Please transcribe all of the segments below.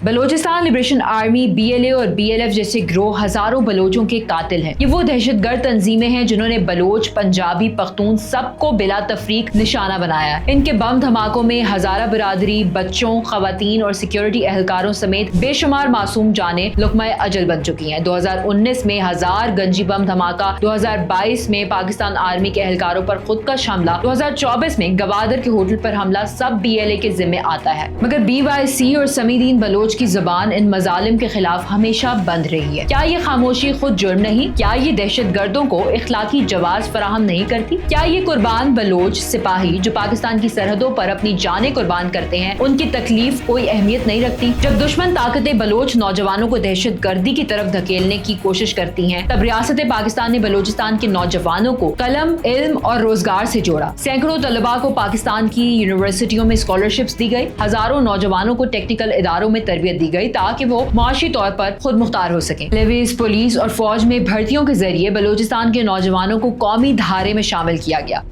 Balochistan liberation army, BLA और BLF जैसे गिरोह हजारों बलोचों के कातिल हैं। ये वो दहशतगर्द तंजीमें हैं जिन्होंने बलोच, पंजाबी, पख्तून सबको बिला तफरीक निशाना बनाया। इनके बम धमाकों में हजारा बिरादरी, बच्चों, खवातीन और सिक्योरिटी एहलकारों समेत बेशुमार मासूम जाने लुकमा अजल बन चुकी हैं। 2019 में 1000 गंजी बम धमाका, 2022 में पाकिस्तान आर्मी के एहलकारों पर खुदकश हमला, 2024 में गवादर के होटल पर हमला सब BLA के जिम्मे आता है। मगर BYC और समीदीन बलोच की जुबान इन मजालिम के खिलाफ हमेशा बंद रही है। क्या ये खामोशी खुद जुर्म नहीं? क्या ये दहशत गर्दों को इखलाकी जवाज फराहम नहीं करती? क्या ये कुर्बान बलोच सिपाही जो पाकिस्तान की सरहदों पर अपनी जानें कुर्बान करते हैं, उनकी तकलीफ कोई अहमियत नहीं रखती? जब दुश्मन ताकतें बलोच नौजवानों को दहशत गर्दी की तरफ धकेलने की कोशिश करती हैं, तब रियासत पाकिस्तान ने बलोचिस्तान के नौजवानों को कलम, इल्म और रोजगार से जोड़ा। सैकड़ों तलबा को पाकिस्तान की यूनिवर्सिटियों में स्कॉलरशिप्स दी गई। हजारों नौजवानों को टेक्निकल इदारों में तरबियत दी गई ताकि वो माशी तौर पर खुद मुख्तार हो सकें। लेविस, पुलिस और फौज में भर्तियों के जरिए बलूचिस्तान के नौजवानों को कौमी धारे में शामिल किया गया।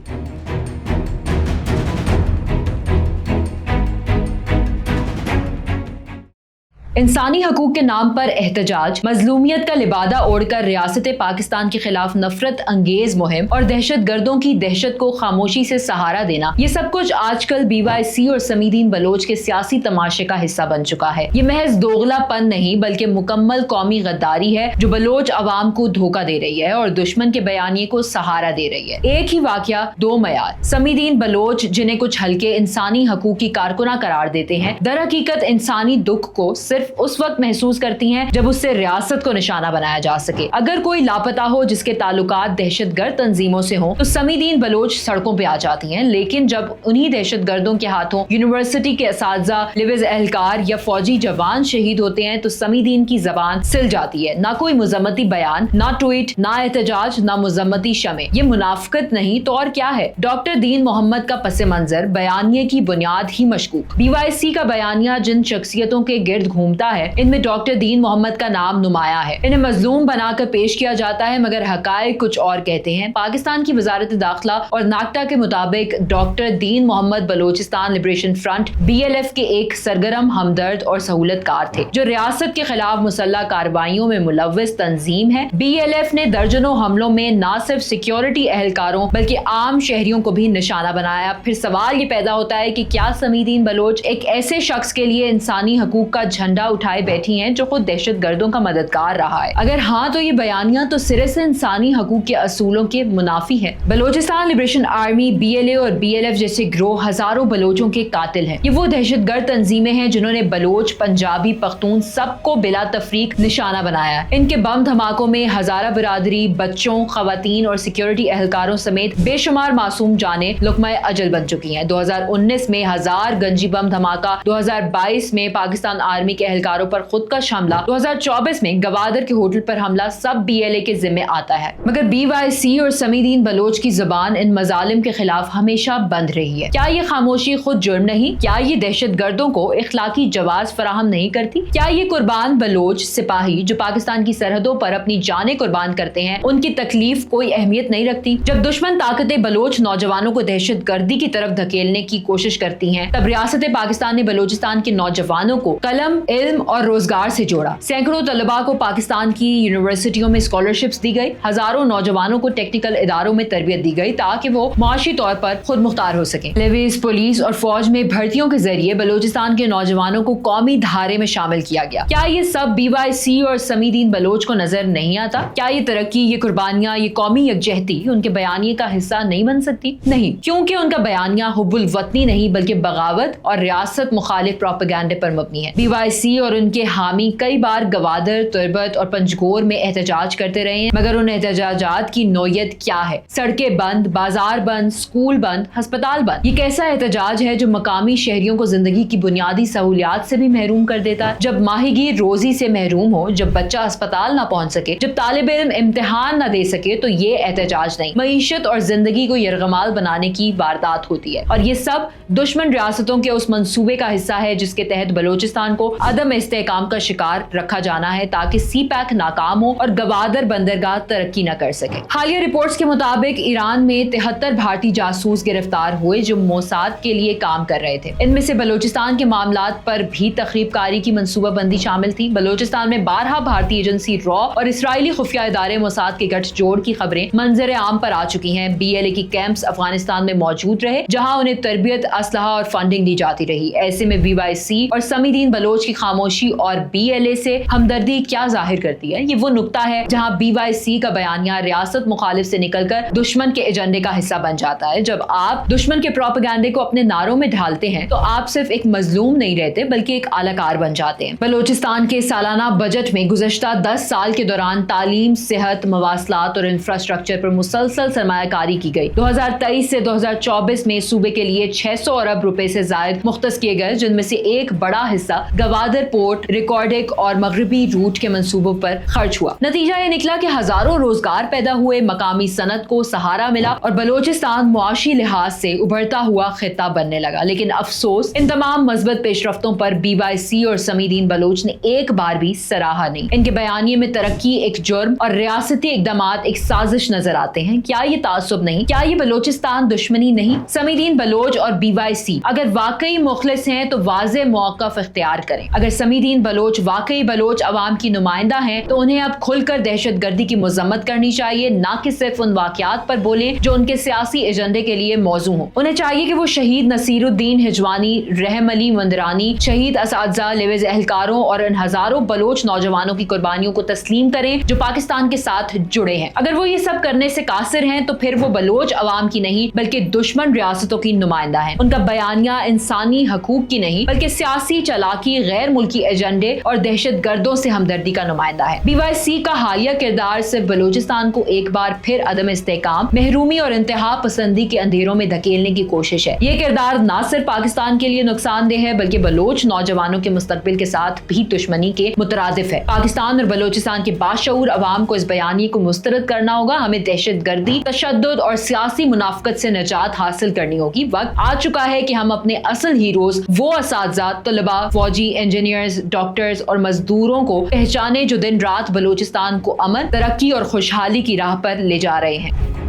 इंसानी हकूक के नाम पर एहतजाज, मजलूमियत का लिबादा ओढ़कर रियासत पाकिस्तान के खिलाफ नफरत अंगेज मुहिम और दहशत गर्दों की दहशत को खामोशी से सहारा देना, ये सब कुछ आजकल BYC और समीदीन बलोच के सियासी तमाशे का हिस्सा बन चुका है। ये महज दोगलापन नहीं बल्कि मुकम्मल कौमी गद्दारी है जो बलोच अवाम को धोखा दे रही है और दुश्मन के बयानिए को सहारा दे रही है। एक ही वाकया, दो मयार। समीदीन बलोच जिन्हें कुछ हल्के इंसानी हकूक की कारकुना करार देते हैं, दर हकीकत इंसानी दुख को सिर्फ उस वक्त महसूस करती हैं जब उससे रियासत को निशाना बनाया जा सके। अगर कोई लापता हो जिसके ताल्लुकात दहशतगर्द तंजीमों से हो तो समीदीन बलोच सड़कों पे आ जाती हैं, लेकिन जब उन्हीं दहशतगर्दों के हाथों यूनिवर्सिटी के असातिज़ा, लिविज एहलकार या फौजी जवान शहीद होते हैं तो समीदीन की जबान सिल जाती है। ना कोई मुजम्मती बयान, ना ट्वीट, ना एहतजाज, ना मुजम्मती शमे। ये मुनाफिकत नहीं तो और क्या है? डॉक्टर दीन मोहम्मद का पस मंजर, बयानिए की बुनियाद ही मशकूक। BYC का बयानिया जिन शख्सियतों के गिर्द घूमता है, इनमें डॉक्टर दीन मोहम्मद का नाम नुमाया है। इन्हें मजलूम बनाकर पेश किया जाता है मगर हकायक कुछ और कहते हैं। पाकिस्तान की वजारत दाखिला और नाक्टा के मुताबिक doctor Deen Mohammad Balochistan liberation front BLF के एक सरगर्म, हमदर्द और सहूलतकार थे जो रियासत के खिलाफ मुसल्लह कार्रवाइयों में मुलव्वस तंजीम है। BLF ने दर्जनों हमलों में न सिर्फ सिक्योरिटी एहलकारों बल्कि आम शहरियों को भी निशाना बनाया। फिर सवाल ये पैदा होता है कि क्या समीदीन बलोच एक ऐसे शख्स के लिए इंसानी हकूक का झंडा उठाए बैठी हैं जो खुद दहशत गर्दों का मददगार रहा है? अगर हाँ तो ये बयानिया तो सिरे से इंसानी हकूक के असूलों के मुनाफी है। बलूचिस्तान लिबरेशन आर्मी, BLA और BLF जैसे गिरोह हजारों बलोचों के कातिल हैं। ये वो दहशतगर्द तंजीमें हैं जिन्होंने बलोच, पंजाबी, पख्तून सबको बिला तफरीक निशाना बनाया। इनके बम धमाकों में हजारा बिरादरी, बच्चों, खवातीन और सिक्योरिटी एहलकारों समेत बेशुमार मासूम जाने लुकमा अजल बन चुकी हैं। 2019 में 1000 गंजी बम धमाका, 2022 में पाकिस्तान आर्मी के एहलकारों पर खुदकश हमला, 2024 में गवादर के होटल पर हमला सब BLA के जिम्मे आता है। मगर BYC और समीदीन बलोच की जुबान इन मजालिम के खिलाफ हमेशा बंद रही है। क्या ये खामोशी खुद जुर्म नहीं? क्या ये दहशत गर्दों को इखलाकी जवाज फराहम नहीं करती? क्या ये कुर्बान बलोच सिपाही जो पाकिस्तान की सरहदों पर अपनी जानें कुर्बान करते हैं, उनकी तकलीफ कोई अहमियत नहीं रखती? जब दुश्मन ताकतें बलोच नौजवानों को दहशत गर्दी की तरफ धकेलने की कोशिश करती हैं, तब रियासत पाकिस्तान ने बलूचिस्तान के नौजवानों को कलम, इल्म और रोजगार से जोड़ा। सैकड़ों तलबा को पाकिस्तान की यूनिवर्सिटियों में स्कॉलरशिप्स दी गई। हजारों नौजवानों को टेक्निकल इदारों में तरबियत दी गई ताकि वो माशी तौर पर खुद मुख्तार हो सकें। लेविस, पुलिस और फौज में भर्तियों के जरिए बलूचिस्तान के नौजवानों को कौमी धारे में शामिल किया गया। क्या ये सब BYC और समीदीन बलोच को नजर नहीं आता? क्या ये तरक्की, ये कुर्बानियां, ये कौमी यकजहती उनके बयानिए का हिस्सा नहीं बन सकती? नहीं, क्योंकि उनका बयानिया हुब्बुल वतनी नहीं बल्कि बगावत और रियासत मुखालिफ प्रोपेगेंडे पर मबनी है। BYC और उनके हामी कई बार गवादर, तुर्बत और पंजगोर में एहतजाज करते रहे हैं, मगर उन एहतजाजात की नौयत क्या है? सड़कें बंद, बाजार बंद, स्कूल बंद, अस्पताल बंद। ये कैसा एहतजाज है जो मकामी शहरियों को जिंदगी की बुनियादी सहूलियात से भी महरूम कर देता है? जब माहीगीर रोजी से महरूम हो, जब बच्चा अस्पताल ना पहुंच सके, जब तालिब इल्म इम्तिहान ना दे सके, तो ये एहतजाज नहीं, मईशत और जिंदगी को यरगमाल बनाने की वारदात होती है। और ये सब दुश्मन रियासतों के उस मंसूबे का हिस्सा है जिसके तहत बलूचिस्तान को अदम इस्तेहकाम का शिकार रखा जाना है ताकि सी पैक नाकाम हो और गवादर बंदरगाह तरक्की न कर सके। हालिया रिपोर्ट्स के मुताबिक ईरान में 73 भारतीय जासूस गिरफ्तार हुए जो मोसाद के लिए काम कर रहे थे। इनमें से बलूचिस्तान के मामलात पर भी तखरीबकारी की मंसूबाबंदी शामिल थी। बलूचिस्तान में 12 भारतीय एजेंसी रॉ और इसराइली खुफिया इदारे मोसाद के गठजोड़ की खबरें मंजर आम पर आ चुकी हैं। BLA की कैंप्स अफगानिस्तान में मौजूद रहे जहां उन्हें तरबियत, असलहा और फंडिंग दी जाती रही। ऐसे में BYC और समीदीन बलोच की खामोशी और BLA से हमदर्दी क्या जाहिर करती है? ये वो नुक्ता है जहां BYC का बयानिया रियासत मुखालिफ से निकलकर दुश्मन के एजेंडे का हिस्सा बन जाता है। जब आप दुश्मन के प्रोपेगेंडे को अपने नारों में ढालते हैं तो आप सिर्फ एक मजलूम नहीं रहते बल्कि एक आलाकार बन जाते हैं। बलोचिस्तान के सालाना बजट में गुज़श्ता 10 साल के दौरान तालीम, सेहत, मवासलात और इंफ्रास्ट्रक्चर पर मुसलसल सरमायाकारी की गई। 2023 से 2024 में सूबे के लिए 600 अरब रुपए से जायद मुख्तस किए गए, जिनमें से एक बड़ा हिस्सा गवादर पोर्ट, रिकॉर्डिक और मगरबी रूट के मंसूबों पर खर्च हुआ। नतीजा ये निकला कि हजारों रोजगार पैदा हुए, मकामी सनत को सहारा मिला और बलोचिस्तान मुआशी लिहाज से उभरता हुआ खित्ता बनने लगा। लेकिन अफसोस, इन तमाम मस्बत पेशरफ्तों पर BYC और समीदीन बलोच ने एक बार भी सराहा नहीं। इनके बयानिए में तरक्की एक जुर्म और रियासती इक़दामात एक साजिश नजर आते हैं। क्या ये तासुब नहीं? क्या ये बलोचिस्तान दुश्मनी नहीं? समीदीन बलोच और BYC अगर वाकई मुखलिस हैं तो वाज़े मौक़िफ़ इख्तियार करें। अगर समीदीन बलोच वाकई बलोच अवाम की नुमाइंदा हैं तो उन्हें अब खुलकर दहशत गर्दी की मजम्मत करनी चाहिए, ना कि सिर्फ उन वाक़यात पर बोलें जो उनके सियासी एजेंडे के लिए मौजू हो। उन्हें चाहिए कि वो शहीद नसीरुद्दीन हिजवानी, रहम अली मंदरानी, शहीद असातिज़ा, लेवेज एहलकारों और इन हजारों बलोच नौजवानों की कुर्बानियों को तस्लीम करें जो पाकिस्तान के साथ जुड़े हैं। अगर वो ये सब करने से कासिर हैं तो फिर वो बलोच अवाम की नहीं बल्कि दुश्मन रियासतों की नुमाइंदा है। उनका बयानिया इंसानी हकूक की नहीं बल्कि सियासी चालाकी, गैर मुल्की एजेंडे और दहशत गर्दों से हमदर्दी का नुमाइंदा है। BYC का हालिया किरदार सिर्फ बलूचिस्तान को एक बार फिर अदम इस्तेहकाम, महरूमी और इंतहा पसंदी के अंधेरों में धकेलने की कोशिश है। ये किरदार न सिर्फ पाकिस्तान के लिए नुकसानदेह है बल्कि बलोच नौजवानों के मुस्तकबिल के साथ भी दुश्मनी के मुतरादिफ है। पाकिस्तान और बलूचिस्तान के बाशऊर अवाम को इस बयानी को मुस्तरद करना होगा। हमें दहशत गर्दी, तशद्दुद और सियासी मुनाफकत से निजात हासिल करनी होगी। वक्त आ चुका है कि हम अपने असल हीरोज, वो असातिज़ा, तलबा, फौजी, इंजीनियर्स, डॉक्टर्स और मजदूरों को पहचाने जो दिन रात बलूचिस्तान को अमन, तरक्की और खुशहाली की राह पर ले जा रहे हैं।